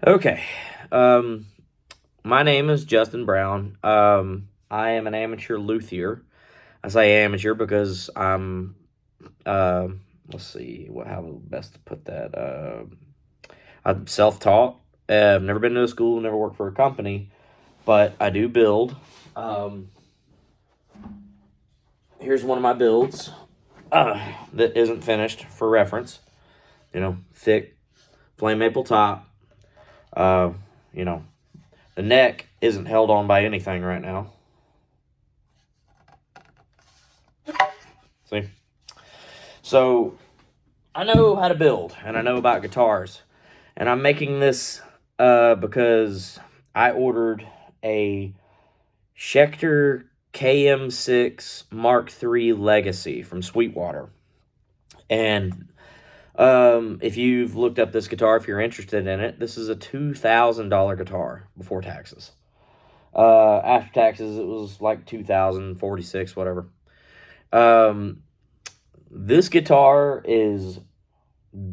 Okay. My name is Justin Brown. I am an amateur luthier. I say amateur because uh, let's see, how best to put that. I'm self-taught. I've never been to a school, never worked for a company, but I do build. Um, Here's one of my builds that isn't finished for reference. Thick flame maple top. Uh, you know, the neck isn't held on by anything right now. See? So I know how to build and I know about guitars. And I'm making this because I ordered a Schecter KM-6 Mark III Legacy from Sweetwater. And if you've looked up this guitar, if you're interested in it, this is a $2,000 guitar before taxes. After taxes, it was like 2,046, whatever. Um, this guitar is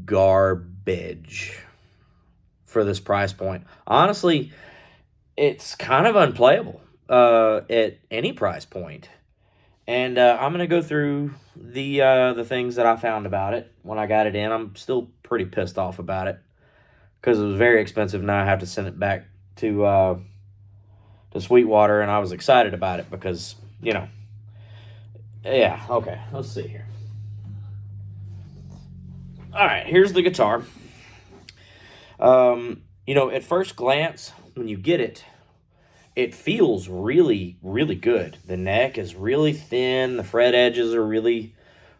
garbage for this price point. Honestly, it's kind of unplayable at any price point. And I'm gonna go through the things that I found about it when I got it in. I'm still pretty pissed off about it because it was very expensive. Now I have to send it back to Sweetwater, and I was excited about it because yeah. Okay, let's see here. All right, here's the guitar. At first glance, when you get it, it feels really, really good. The neck is really thin. The fret edges are really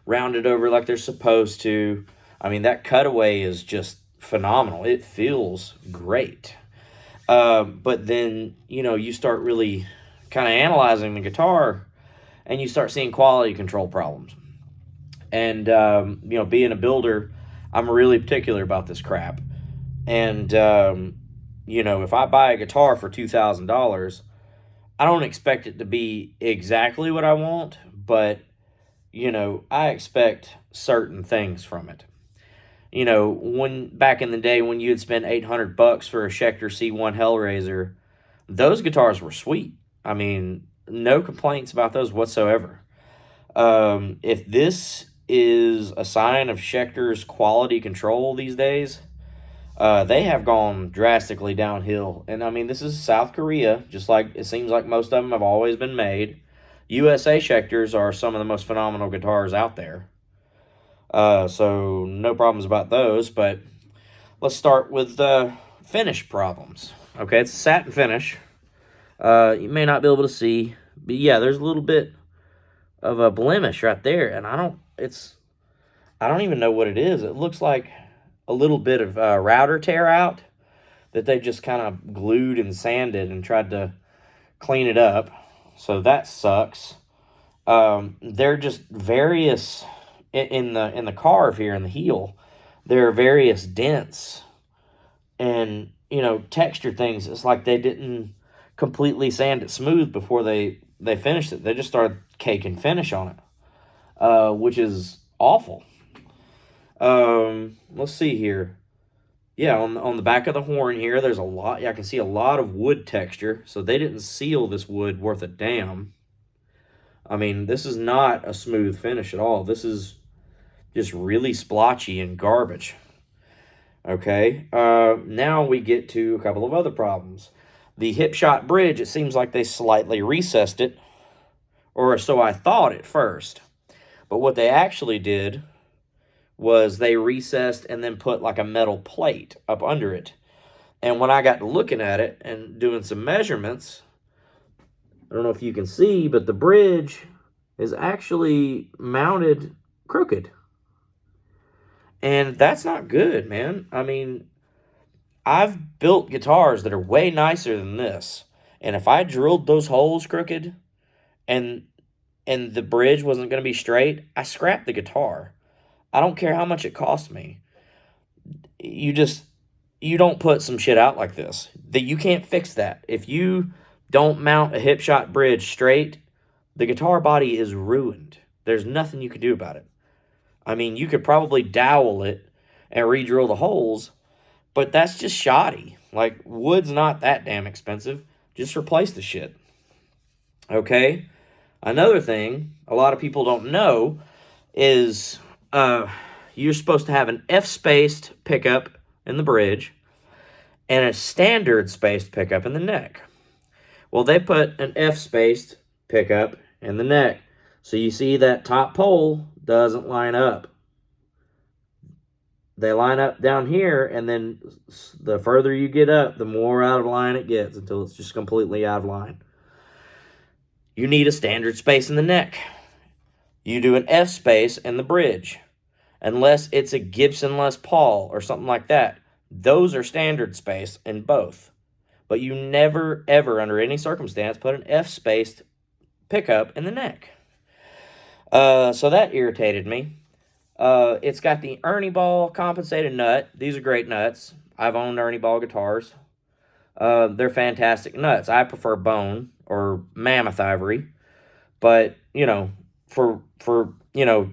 rounded over like they're supposed to. I mean, that cutaway is just phenomenal. It feels great. But then, you start really kind of analyzing the guitar and you start seeing quality control problems. And, being a builder, I'm really particular about this crap. And, if I buy a guitar for $2,000, I don't expect it to be exactly what I want, but, I expect certain things from it. When back in the day when you'd spend $800 for a Schecter C1 Hellraiser, those guitars were sweet. I mean, no complaints about those whatsoever. If this is a sign of Schecter's quality control these days, they have gone drastically downhill. And I mean, this is South Korea, just like it seems like most of them have always been made. USA Schecters are some of the most phenomenal guitars out there. So no problems about those. But let's start with the finish problems. Okay, it's a satin finish. You may not be able to see, but yeah, there's a little bit of a blemish right there, and I don't even know what it is. It looks like a little bit of router tear out that they just kind of glued and sanded and tried to clean it up. So that sucks. They're just various in the carve here in the heel. There are various dents and texture things. It's like they didn't completely sand it smooth before they finished it. They just started caking finish on it, which is awful. Let's see here. Yeah, on the back of the horn here, there's a lot. Yeah, I can see a lot of wood texture. So they didn't seal this wood worth a damn. I mean, this is not a smooth finish at all. This is just really splotchy and garbage. Okay, now we get to a couple of other problems. The hip shot bridge, it seems like they slightly recessed it, or so I thought at first. But what they actually did was they recessed and then put like a metal plate up under it. And when I got to looking at it and doing some measurements, I don't know if you can see, but the bridge is actually mounted crooked. And that's not good, man. I mean, I've built guitars that are way nicer than this. And if I drilled those holes crooked and the bridge wasn't going to be straight, I scrapped the guitar. I don't care how much it cost me. You don't put some shit out like this. That you can't fix that. If you don't mount a hip shot bridge straight, the guitar body is ruined. There's nothing you can do about it. I mean, you could probably dowel it and re-drill the holes, but that's just shoddy. Like, wood's not that damn expensive. Just replace the shit. Okay? Another thing a lot of people don't know is you're supposed to have an F-spaced pickup in the bridge and a standard spaced pickup in the neck. Well, they put an F-spaced pickup in the neck. So you see that top pole doesn't line up. They line up down here, and then the further you get up, the more out of line it gets until it's just completely out of line. You need a standard space in the neck. You do an F space in the bridge. Unless it's a Gibson Les Paul or something like that. Those are standard space in both. But you never, ever, under any circumstance, put an F-spaced pickup in the neck. So that irritated me. It's got the Ernie Ball compensated nut. These are great nuts. I've owned Ernie Ball guitars. They're fantastic nuts. I prefer bone or mammoth ivory. But, you know, for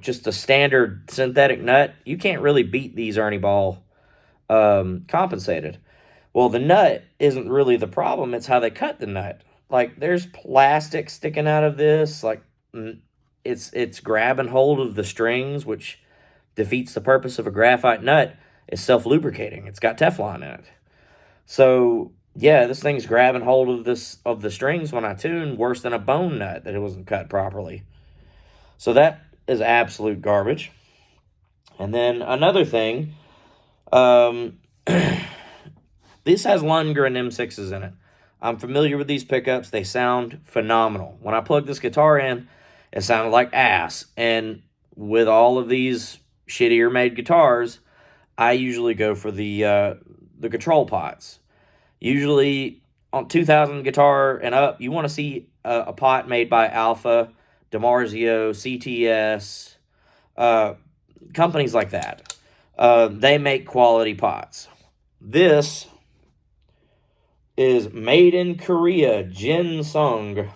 just a standard synthetic nut, you can't really beat these Ernie Ball compensated. Well, the nut isn't really the problem. It's how they cut the nut. Like, there's plastic sticking out of this. Like, it's grabbing hold of the strings, which defeats the purpose of a graphite nut. It's self-lubricating. It's got Teflon in it. So, yeah, this thing's grabbing hold of the strings when I tune worse than a bone nut that it wasn't cut properly. So that is absolute garbage. And then another thing, this has Lundgren M6s in it. I'm familiar with these pickups. They sound phenomenal. When I plugged this guitar in, it sounded like ass. And with all of these shittier made guitars, I usually go for the control pots. Usually on 2000 guitar and up, you want to see a pot made by Alpha, DiMarzio, CTS, companies like that. They make quality pots. This is made in Korea, Jinsung.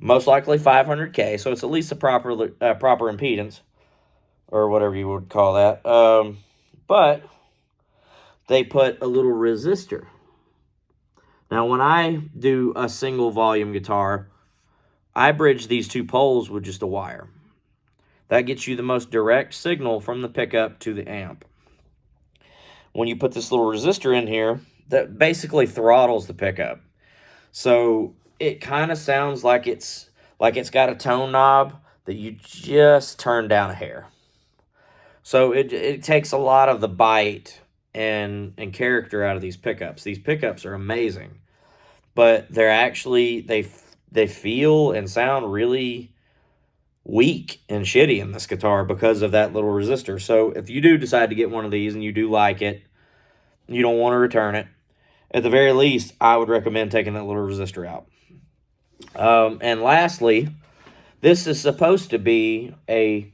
Most likely 500K, so it's at least a proper impedance, or whatever you would call that. But they put a little resistor. Now, when I do a single volume guitar, I bridge these two poles with just a wire. That gets you the most direct signal from the pickup to the amp. When you put this little resistor in here, that basically throttles the pickup. So it kind of sounds like it's got a tone knob that you just turn down a hair. So it takes a lot of the bite and character out of these pickups. These pickups are amazing, but they're actually they feel and sound really weak and shitty in this guitar because of that little resistor. So if you do decide to get one of these and you do like it, you don't want to return it, at the very least, I would recommend taking that little resistor out. And lastly, this is supposed to be a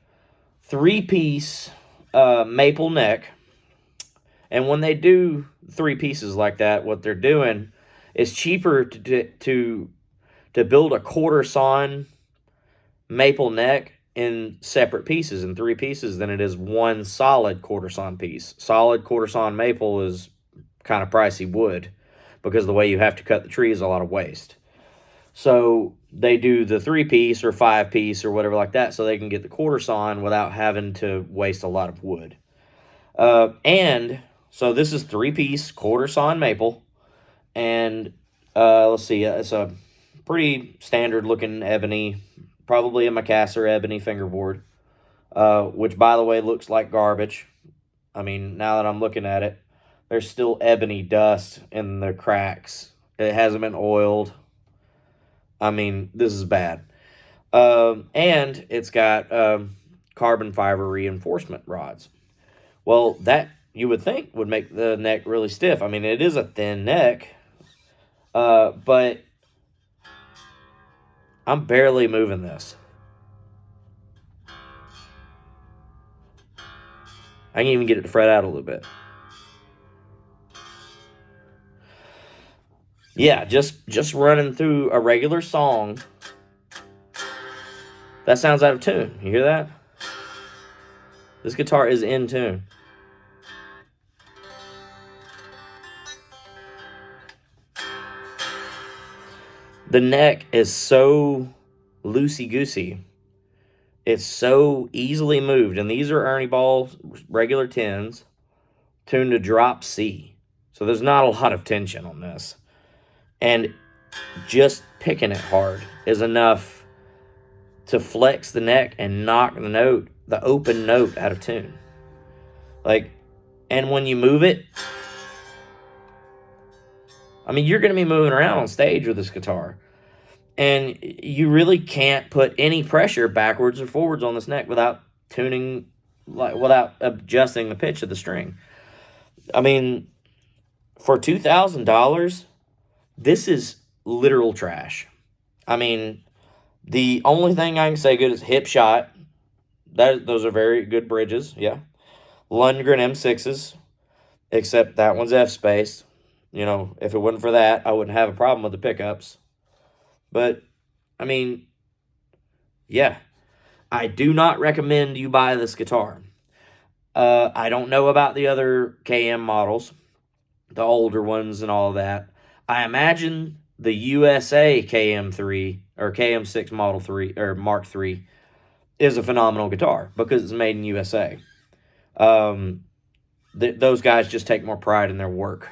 3-piece maple neck. And when they do 3 pieces like that, what they're doing is cheaper to build a quarter sawn maple neck in separate pieces, in 3 pieces, than it is one solid quarter sawn piece. Solid quarter sawn maple is kind of pricey wood because the way you have to cut the tree is a lot of waste. So they do the 3-piece or 5-piece or whatever like that so they can get the quarter sawn without having to waste a lot of wood. And so this is 3-piece quarter sawn maple, and let's see, it's a pretty standard looking ebony, probably a MKIII ebony fingerboard, which, by the way, looks like garbage. I mean, now that I'm looking at it, there's still ebony dust in the cracks. It hasn't been oiled. I mean, this is bad. And it's got carbon fiber reinforcement rods. Well, that, you would think, would make the neck really stiff. I mean, it is a thin neck, but I'm barely moving this. I can even get it to fret out a little bit. Yeah, just running through a regular song, that sounds out of tune. You hear that? This guitar is in tune. the neck is so loosey-goosey. It's so easily moved. And these are Ernie Ball regular 10s tuned to drop C. So there's not a lot of tension on this. And just picking it hard is enough to flex the neck and knock the open note out of tune. Like, and when you move it, I mean, you're going to be moving around on stage with this guitar. And you really can't put any pressure backwards or forwards on this neck without tuning, without adjusting the pitch of the string. I mean, for $2,000, this is literal trash. I mean, the only thing I can say good is hip shot. Those are very good bridges, yeah. Lundgren M6s, except that one's F-spaced. You know, if it wasn't for that, I wouldn't have a problem with the pickups. But, I mean, yeah. I do not recommend you buy this guitar. I don't know about the other KM models, the older ones and all that. I imagine the USA KM-3 or KM-6 Model 3 or Mark 3 is a phenomenal guitar because it's made in USA. Those guys just take more pride in their work.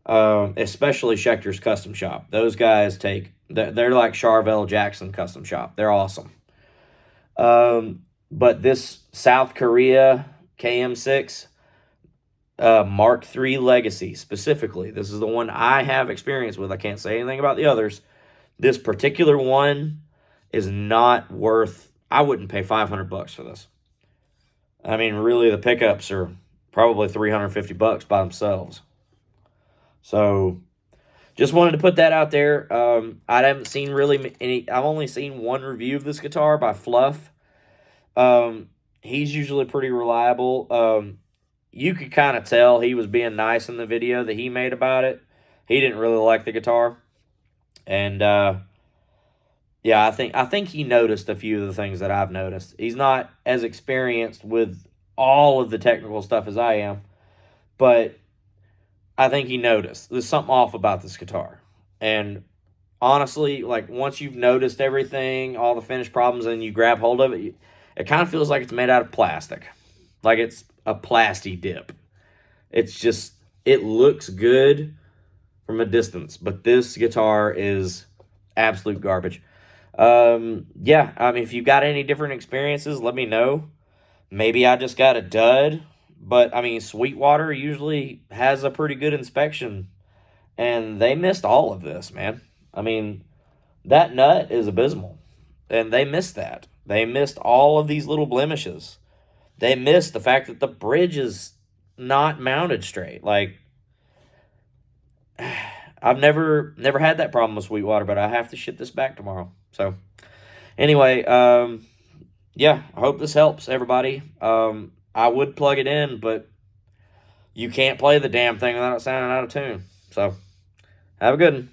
Especially Schecter's Custom Shop. Those guys they're like Charvel Jackson Custom Shop. They're awesome. But this South Korea KM-6 Mark III Legacy specifically, this is the one I have experience with. I can't say anything about the others. This particular one is not worth, I wouldn't pay $500 for this. I mean, really, the pickups are probably $350 by themselves. So, just wanted to put that out there. I haven't seen really any. I've only seen one review of this guitar by Fluff. He's usually pretty reliable. You could kind of tell he was being nice in the video that he made about it. He didn't really like the guitar, and yeah, I think he noticed a few of the things that I've noticed. He's not as experienced with all of the technical stuff as I am, but I think he noticed there's something off about this guitar. And honestly, like, once you've noticed everything, all the finished problems, and you grab hold of it, it kind of feels like it's made out of plastic. Like it's a plasti dip. It's just, it looks good from a distance, but this guitar is absolute garbage. Yeah, I mean, if you've got any different experiences, let me know. Maybe I just got a dud. But, I mean, Sweetwater usually has a pretty good inspection. And they missed all of this, man. I mean, that nut is abysmal. And they missed that. They missed all of these little blemishes. They missed the fact that the bridge is not mounted straight. Like, I've never had that problem with Sweetwater, but I have to ship this back tomorrow. So, anyway, yeah, I hope this helps, everybody. I would plug it in, but you can't play the damn thing without it sounding out of tune. So, have a good one.